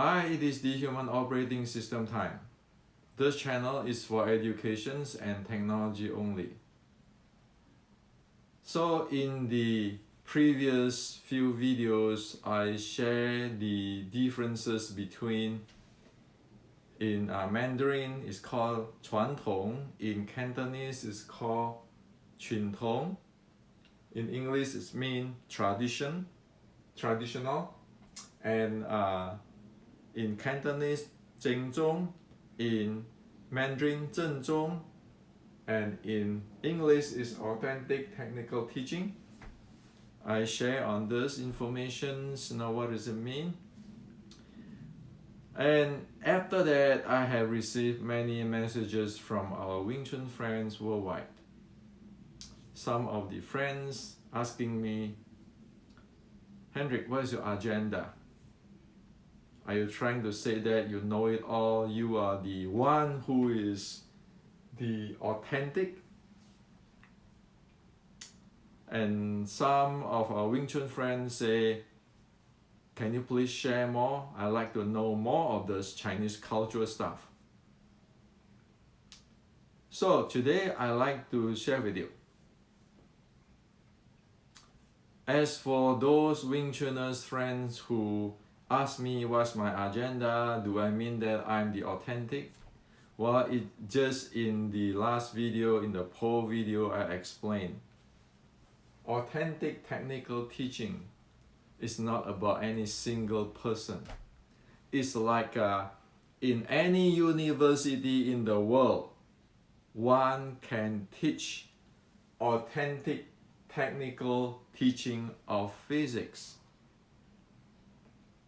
Hi, it is the Human Operating System time. This channel is for education and technology only. So in the previous few videos, I share the differences between in Mandarin it's called 传统, in Cantonese it's called truyền统, in English it means traditional, and in Cantonese 正宗, in Mandarin 正宗, and in English is authentic technical teaching. I share on this information, now what does it mean? And after that, I have received many messages from our Wing Chun friends worldwide. Some of the friends asking me, Hendrik, what is your agenda? Are you trying to say that you know it all, you are the one who is the authentic? And some of our Wing Chun friends say, can you please share more? I'd like to know more of this Chinese cultural stuff. So today I'd like to share with you. As for those Wing Chuners friends who ask me what's my agenda, do I mean that I'm the authentic? Well, it just in the last video, in the poll video, I explained. Authentic technical teaching is not about any single person. It's like in any university in the world, one can teach authentic technical teaching of physics.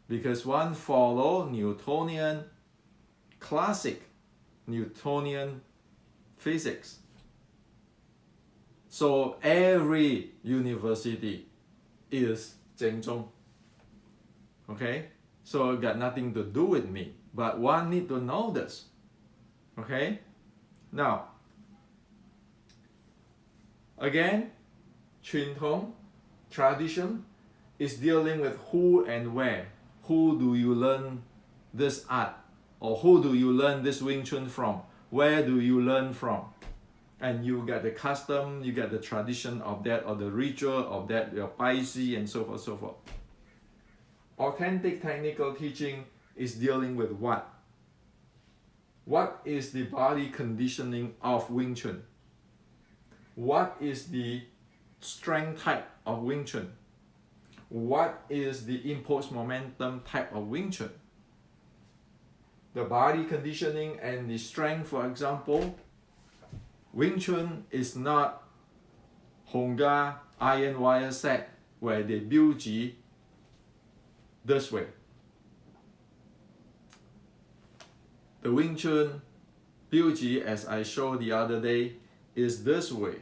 Because one follow Newtonian, classic Newtonian physics. So every university is 正宗. Okay? So it got nothing to do with me. But one need to know this. Okay? Now, again, 传统, tradition, is dealing with who and where. Who do you learn this art? Or who do you learn this Wing Chun from? Where do you learn from? And you get the custom, you get the tradition of that, or the ritual of that, your paisi, and so forth, so forth. Authentic technical teaching is dealing with what? What is the body conditioning of Wing Chun? What is the strength type of Wing Chun? What is the impulse momentum type of Wing Chun? The body conditioning and the strength, for example, Wing Chun is not Honga iron wire set where they build ji this way. The Wing Chun build ji, as I showed the other day, is this way.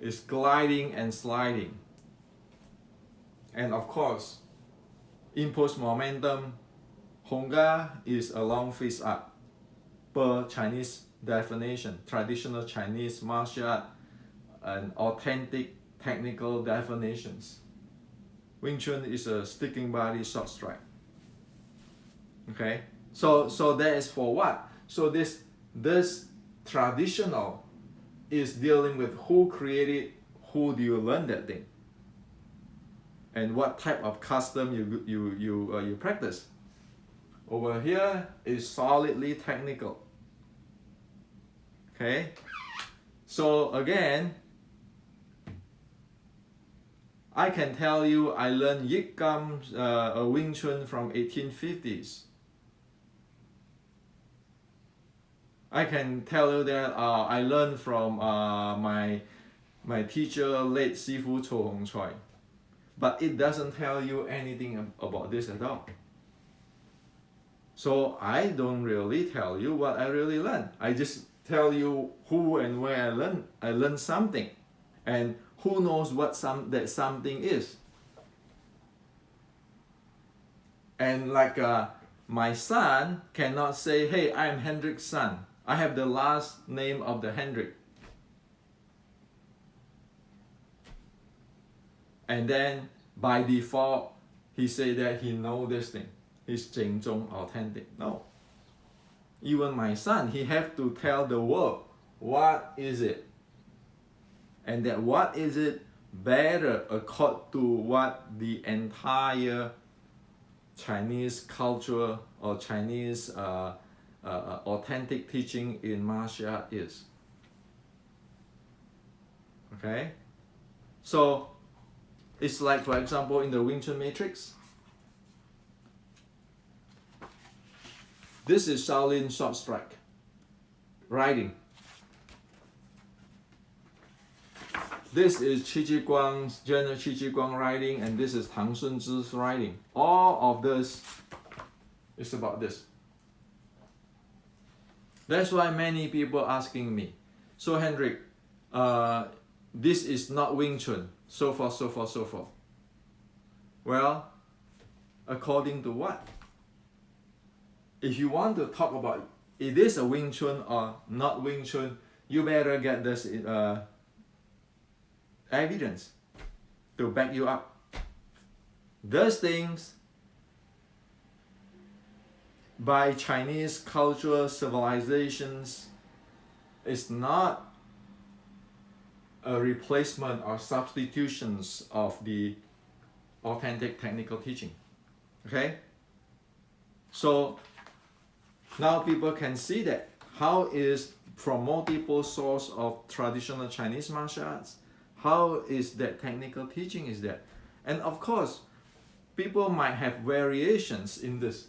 It's gliding and sliding. And of course, impulse momentum, Honga is a long face up per Chinese definition, traditional Chinese martial art and authentic technical definitions. Wing Chun is a sticking body short strike. Okay, so that is for what? So this traditional is dealing with who created, who do you learn that thing, and what type of custom you practice. Over here is solidly technical. Okay, so again, I can tell you I learned Yik Gam Wing Chun from 1850s. I can tell you that I learned from my teacher, late Sifu Cho Hong Choi. But it doesn't tell you anything about this at all. So I don't really tell you what I really learned. I just tell you who and where I learned something, and who knows what that something is. And like my son cannot say, hey, I'm Hendrik's son. I have the last name of the Hendrik. And then by default, he say that he know this thing. is 正宗 authentic. No. Even my son, he have to tell the world what is it. And that what is it better according to what the entire Chinese culture or Chinese authentic teaching in martial art is. Okay? So, it's like, for example, in the Wing Chun matrix, this is Shaolin short strike, riding. This is Qi Ji Guang's General Qi Ji Guang riding, and this is Tang Sun Zhi's riding. All of this is about this. That's why many people asking me, so Hendrik, this is not Wing Chun, so forth, so forth, so forth. Well, according to what? If you want to talk about it is a Wing Chun or not Wing Chun, you better get this evidence to back you up. Those things by Chinese cultural civilizations is not a replacement or substitutions of the authentic technical teaching. Okay? So now people can see that how is from multiple sources of traditional Chinese martial arts, how is that technical teaching is that? And of course, people might have variations in this.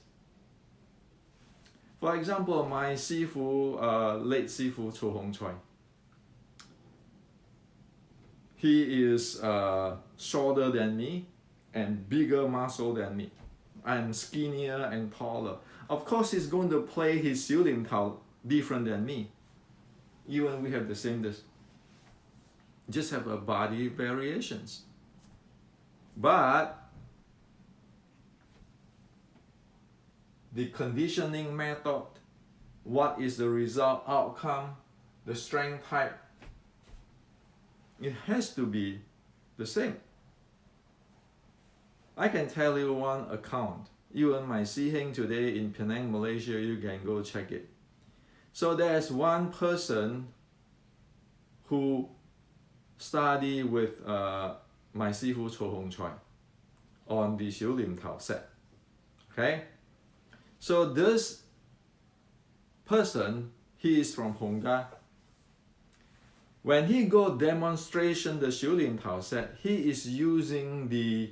For example, my Sifu, late Sifu Chu Hong Choi, he is shorter than me and bigger muscle than me. I'm skinnier and taller. Of course, he's going to play his Xiu Lim Tao different than me. Even we have the same this. Just have a body variations. But the conditioning method, what is the result, outcome, the strength type, it has to be the same. I can tell you one account. Even my Siheng today in Penang, Malaysia, you can go check it. So there's one person who study with my Sifu Cho Hong Choi on the Xiu Lim Tao set. Okay? So this person, he is from Hongga. When he go demonstration the Xiu Lim Tao set, he is using the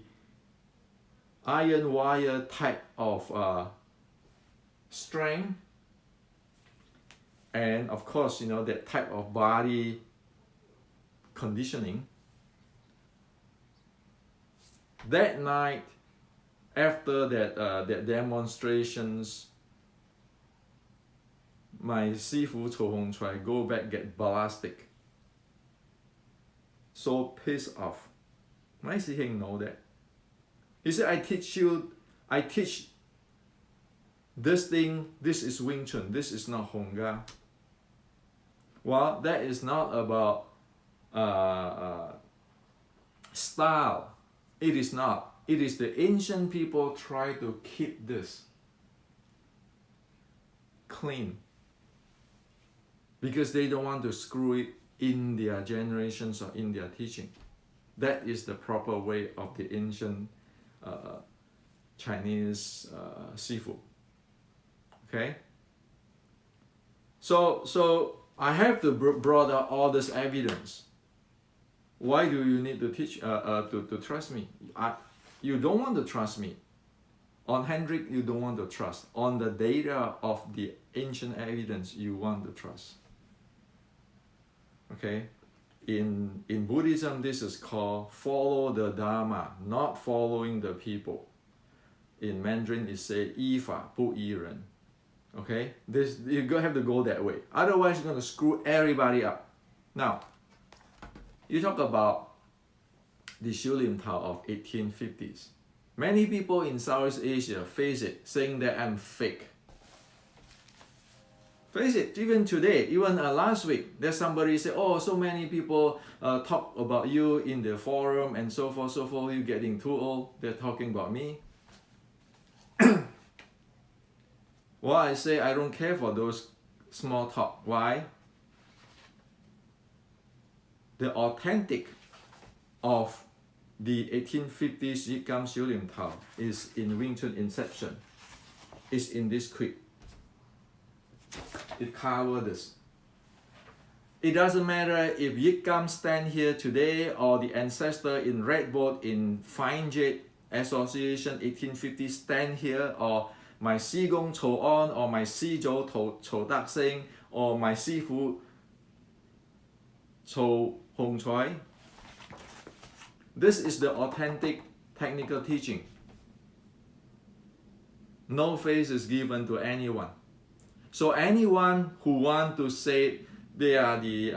iron wire type of strength, and of course, you know, that type of body conditioning. That night, after that demonstrations, my Sifu Cho Hong Choi go back get ballistic. So pissed off. My Siheng know that. He said, I teach this thing, this is Wing Chun, this is not Hongga. Well, that is not about style. It is not. It is the ancient people try to keep this clean because they don't want to screw it in their generations or in their teaching. That is the proper way of the ancient Chinese Sifu. Okay? So I have to brought out all this evidence. Why do you need to teach to trust me? You don't want to trust me. On Hendrik, you don't want to trust. On the data of the ancient evidence, you want to trust. Okay? In Buddhism, this is called follow the Dharma, not following the people. In Mandarin, it says 依法不依人. Okay? This, you have to go that way. Otherwise, you're going to screw everybody up. Now, you talk about the Xiu Lim Tao of 1850s. Many people in Southeast Asia face it, saying that I'm fake. Face it, even today, even last week, there's somebody say, oh, so many people talk about you in the forum and so forth, you're getting too old, they're talking about me. Why I say I don't care for those small talk? Why? The authentic of the 1850s Yit Gam Xiu Lim Tao is in Wing Chun Inception. Is in this creed. It covers this. It doesn't matter if Yit Gam stand here today or the ancestor in Red Boat in Fine Jade Association 1850 stand here, or my Si Gong Chou On, or my Si Zhou Chou Dak Sing, or my Si Fu Chou Hong Choi. This is the authentic technical teaching. No face is given to anyone. So anyone who want to say they are the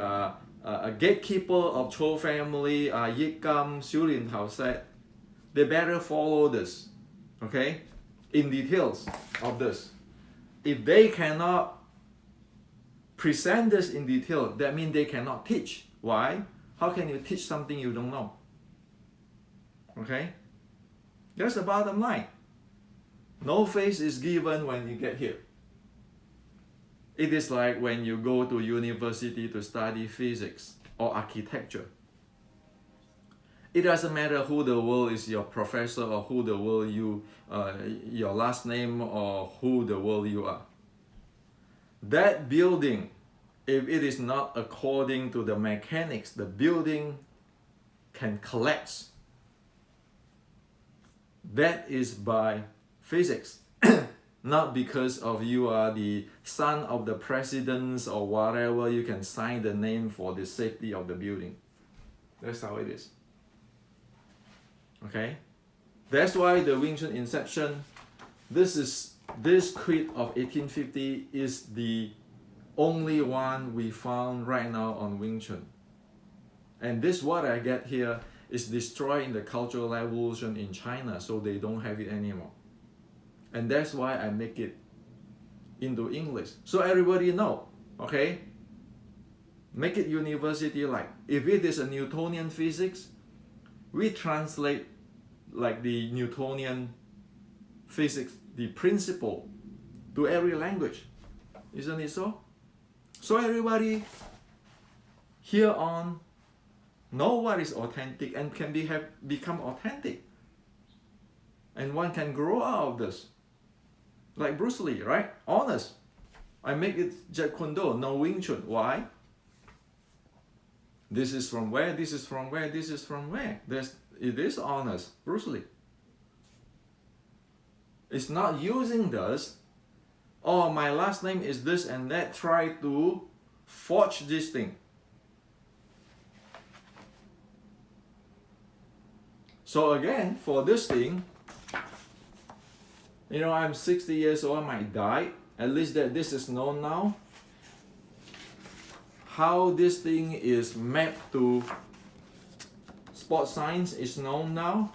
a gatekeeper of Chou family, Yit Gam Xiu Lin Tao said, they better follow this, okay, in details of this. If they cannot present this in detail, that means they cannot teach. Why? How can you teach something you don't know? Okay? That's the bottom line. No face is given when you get here. It is like when you go to university to study physics or architecture. It doesn't matter who the world is your professor, or who the world you, your last name, or who the world you are. That building, if it is not according to the mechanics, the building can collapse. That is by physics. Not because of you are the son of the presidents or whatever, you can sign the name for the safety of the building. That's how it is. Okay? That's why the Wing Chun Inception, this creed of 1850 is the only one we found right now on Wing Chun. And this what I get here is destroying the cultural evolution in China, so they don't have it anymore. And that's why I make it into English, so everybody know, okay? Make it university-like. If it is a Newtonian physics, we translate like the Newtonian physics, the principle, to every language. Isn't it so? So everybody here on know what is authentic and can become authentic. And one can grow out of this. Like Bruce Lee, right? Honest. I make it Jeet Kune Do, no Wing Chun. Why? This is from where, this is from where, this is from where. It is honest, Bruce Lee. It's not using this, oh, my last name is this and that, try to forge this thing. So again, for this thing, you know, I'm 60 years old, I might die. At least that this is known now. How this thing is mapped to sports science is known now.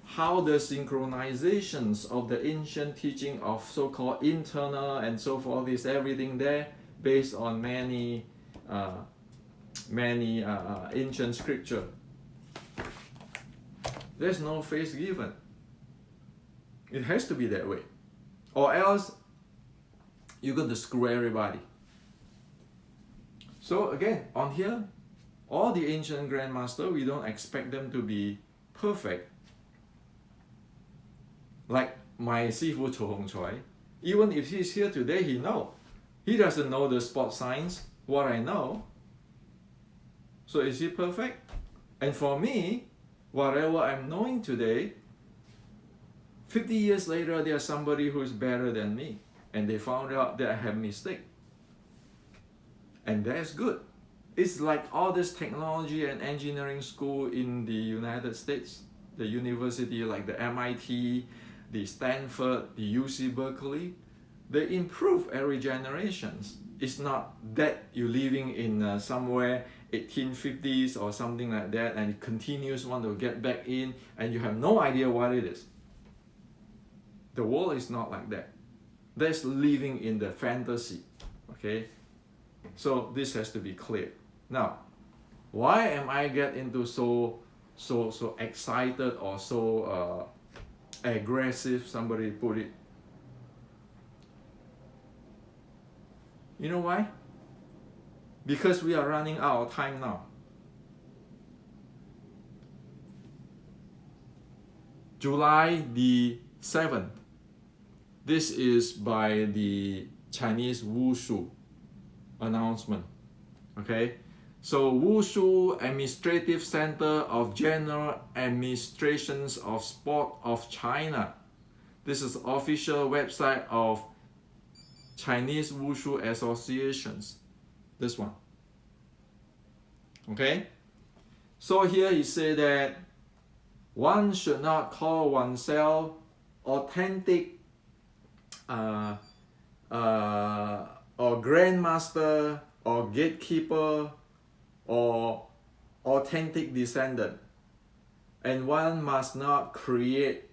How the synchronizations of the ancient teaching of so-called internal and so forth is everything there, based on many ancient scripture. There's no face given. It has to be that way, or else you're going to screw everybody. So again, on here, all the ancient grandmaster, we don't expect them to be perfect. Like my Sifu Chou Hong Choi, even if he's here today, he doesn't know the sport science, what I know. So is he perfect? And for me, whatever I'm knowing today, 50 years later, there's somebody who is better than me, and they found out that I have mistake. And that's good. It's like all this technology and engineering school in the United States, the university like the MIT, the Stanford, the UC Berkeley, they improve every generations. It's not that you're living in somewhere 1850s or something like that, and it continues want to get back in, and you have no idea what it is. The world is not like that. That's living in the fantasy. Okay, so this has to be clear. Now, why am I get into so excited or so aggressive, somebody put it. You know why? Because we are running out of time now. July the 7th. This is by the Chinese Wushu announcement. Okay? So Wushu Administrative Center of General Administrations of Sport of China. This is the official website of Chinese Wushu Associations. This one. Okay? So here he said that one should not call oneself authentic or grandmaster or gatekeeper or authentic descendant, and one must not create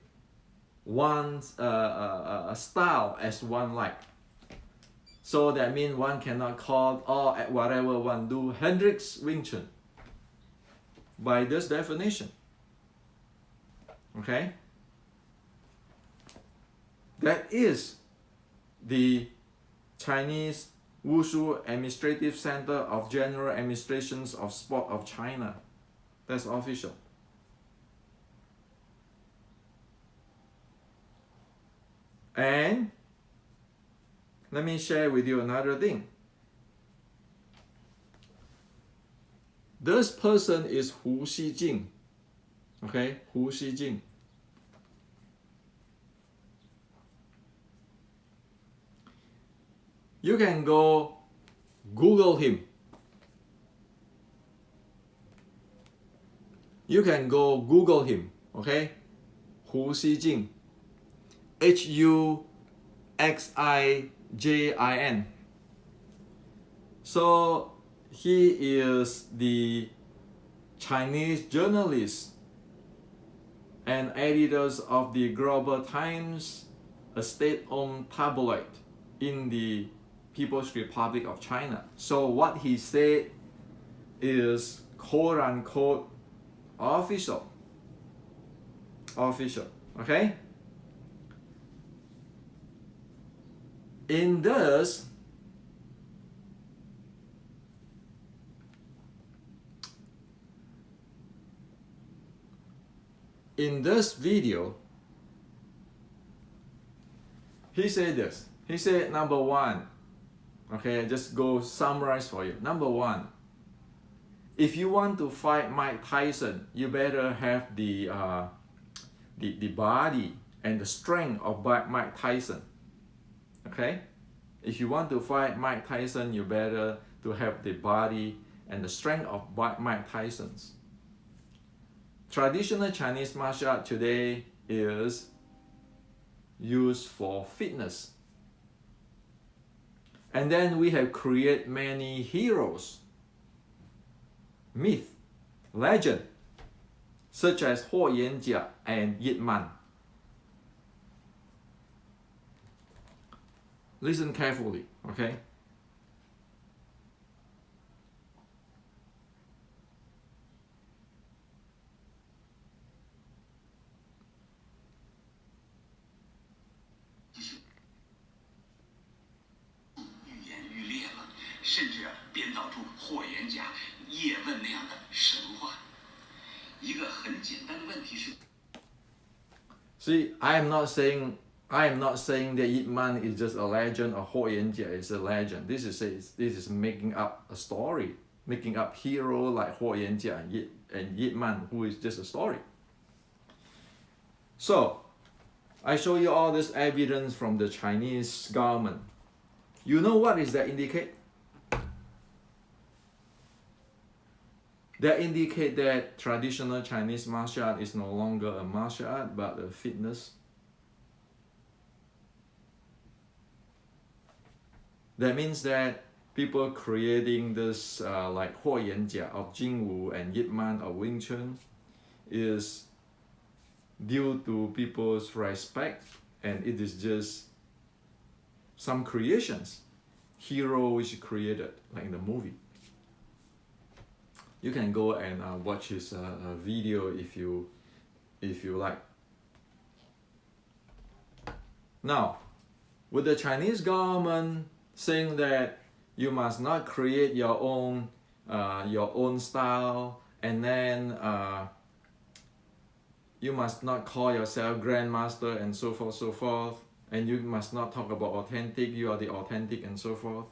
one's style as one like. So that means one cannot call or whatever one do Hendrix Wing Chun by this definition. Okay? That is the Chinese Wushu Administrative Center of General Administrations of Sport of China. That's official. And let me share with you another thing. This person is Hu Xijing. Okay, Hu Xijing. You can go Google him. You can go Google him, okay? Hu Xijing. Huxijin. So he is the Chinese journalist and editors of the Global Times, a state-owned tabloid in the People's Republic of China. So what he said is quote-unquote official. Official, okay? In this, video, he said this. He said, number one, okay, just go summarize for you. Number one, if you want to fight Mike Tyson, you better have the body and the strength of Mike Tyson. Okay? If you want to fight Mike Tyson, you better to have the body and the strength of Mike Tyson's. Traditional Chinese martial art today is used for fitness. And then we have created many heroes, myth, legend, such as Huo Yanjia and Yip Man. Listen carefully, okay? See, I am not saying that Yip Man is just a legend or Huo Yanjia is a legend. This is making up a story, making up hero like Huo Yanjia and Yip Man, who is just a story. So, I show you all this evidence from the Chinese government. You know what is that indicate? That indicate that traditional Chinese martial art is no longer a martial art but a fitness. That means that people creating this like Huo Yanjia of Jingwu and Yip Man of Wing Chun is due to people's respect, and it is just some creations. Hero is created like in the movie. You can go and watch his video if you like. Now, with the Chinese government saying that you must not create your own style, and then you must not call yourself grandmaster and so forth, and you must not talk about authentic, you are the authentic and so forth.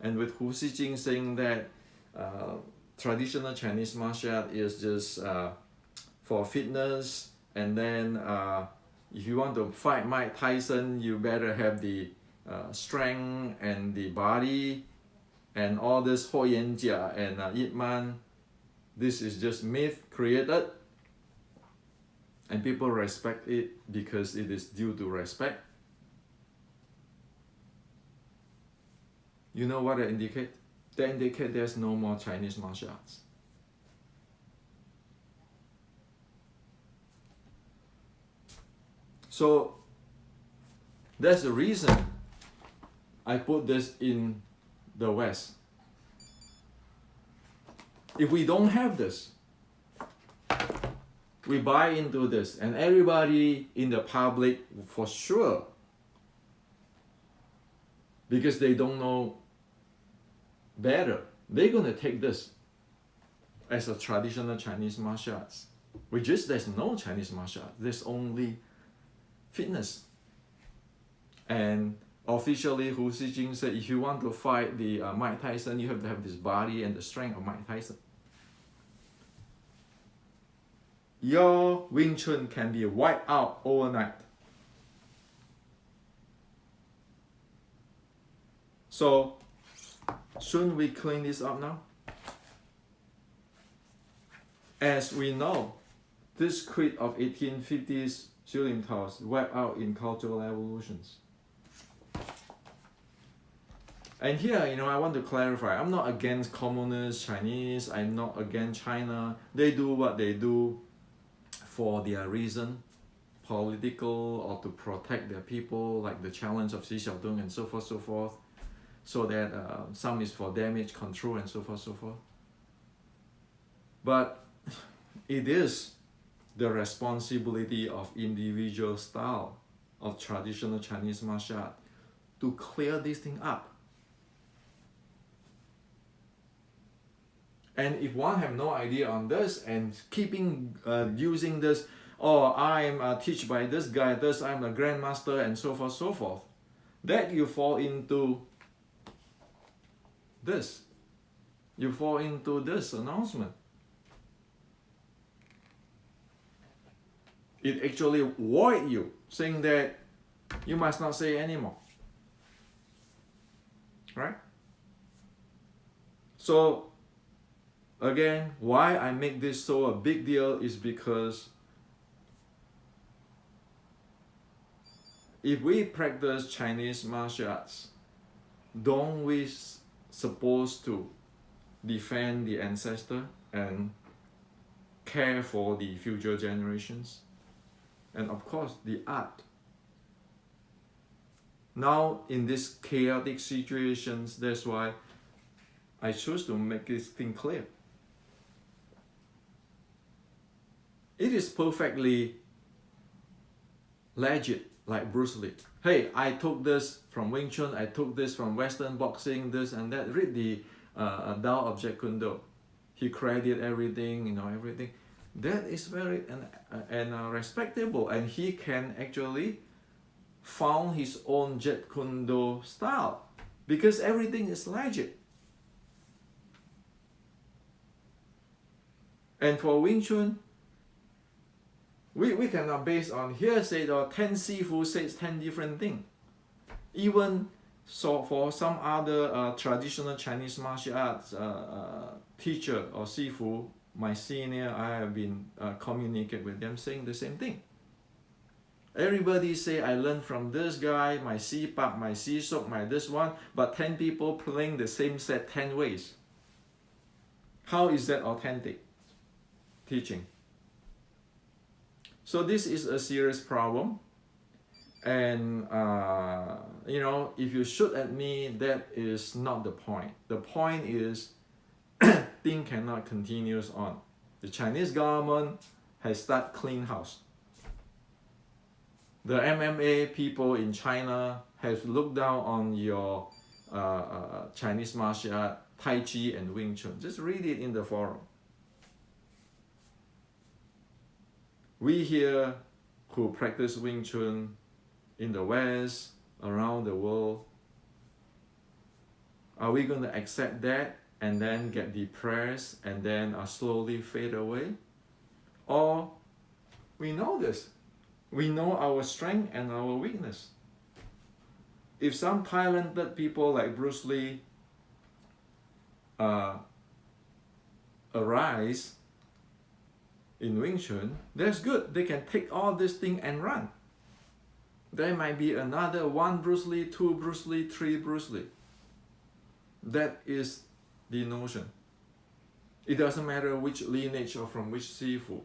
And with Hu Xijing saying that traditional Chinese martial art is just for fitness, and then if you want to fight Mike Tyson, you better have the strength and the body, and all this Ho Yan Jia and Ip Man. This is just myth created, and people respect it because it is due to respect. You know what that indicate? That indicate there's no more Chinese martial arts. So that's the reason I put this in the West. If we don't have this, we buy into this, and everybody in the public, for sure, because they don't know better, they're going to take this as a traditional Chinese martial arts, which is there's no Chinese martial arts, there's only fitness. And officially, Hu Xijing said, if you want to fight the Mike Tyson, you have to have this body and the strength of Mike Tyson. Your Wing Chun can be wiped out overnight. So, shouldn't we clean this up now? As we know, this creed of 1850s shooting toss wiped out in cultural evolutions. And here, I want to clarify, I'm not against communist Chinese, I'm not against China. They do what they do for their reason, political or to protect their people, like the challenge of Xi Xiaodong and so forth, so that some is for damage control and so forth. But it is the responsibility of individual style of traditional Chinese martial art to clear this thing up. And if one have no idea on this and keeping using this, I'm teach by this guy, I'm a grandmaster and so forth, that you fall into this. You fall into this announcement. It actually void you, saying that you must not say anymore. Right? So, again, why I make this so a big deal is because if we practice Chinese martial arts, don't we supposed to defend the ancestor and care for the future generations? And of course, the art. Now, in these chaotic situations, that's why I choose to make this thing clear. It is perfectly legit, like Bruce Lee. Hey, I took this from Wing Chun, I took this from Western boxing, this and that. Read the Tao of Jeet Kune Do. He credited everything, everything. That is very respectable, and he can actually found his own Jeet Kune Do style because everything is legit. And for Wing Chun, we cannot base on hearsay or 10 Sifu says 10 different things. Even so, for some other traditional Chinese martial arts teacher or Sifu, my senior, I have been communicate with them saying the same thing. Everybody say I learned from this guy, my Si Pak, my Si Sok, my this one, but 10 people playing the same set 10 ways. How is that authentic teaching? So this is a serious problem. And if you shoot at me, that is not the point. The point is thing cannot continue on. The Chinese government has started clean house. The MMA people in China have looked down on your Chinese martial art, Tai Chi and Wing Chun. Just read it in the forum. We here who practice Wing Chun in the West, around the world, are we going to accept that and then get depressed and then slowly fade away? Or we know this. We know our strength and our weakness. If some talented people like Bruce Lee arise in Wing Chun, that's good. They can take all this thing and run. There might be another 1 Bruce Lee, 2 Bruce Lee, 3 Bruce Lee. That is the notion. It doesn't matter which lineage or from which Sifu.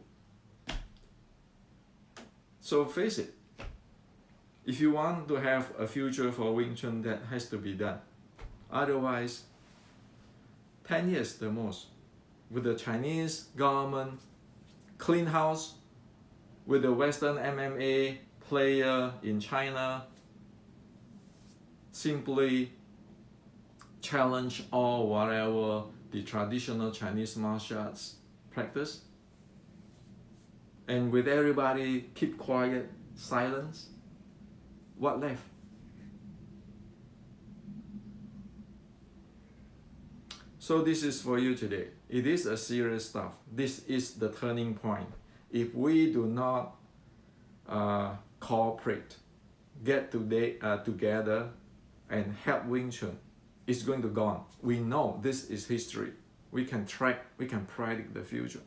So face it, if you want to have a future for Wing Chun, that has to be done. Otherwise, 10 years the most, with the Chinese government clean house, with the Western MMA player in China simply challenge all whatever the traditional Chinese martial arts practice, and with everybody keep quiet, silence, what left? So this is for you today. It is a serious stuff. This is the turning point. If we do not cooperate, get together and help Wing Chun, it's going to go on. We know this is history. We can track, we can predict the future.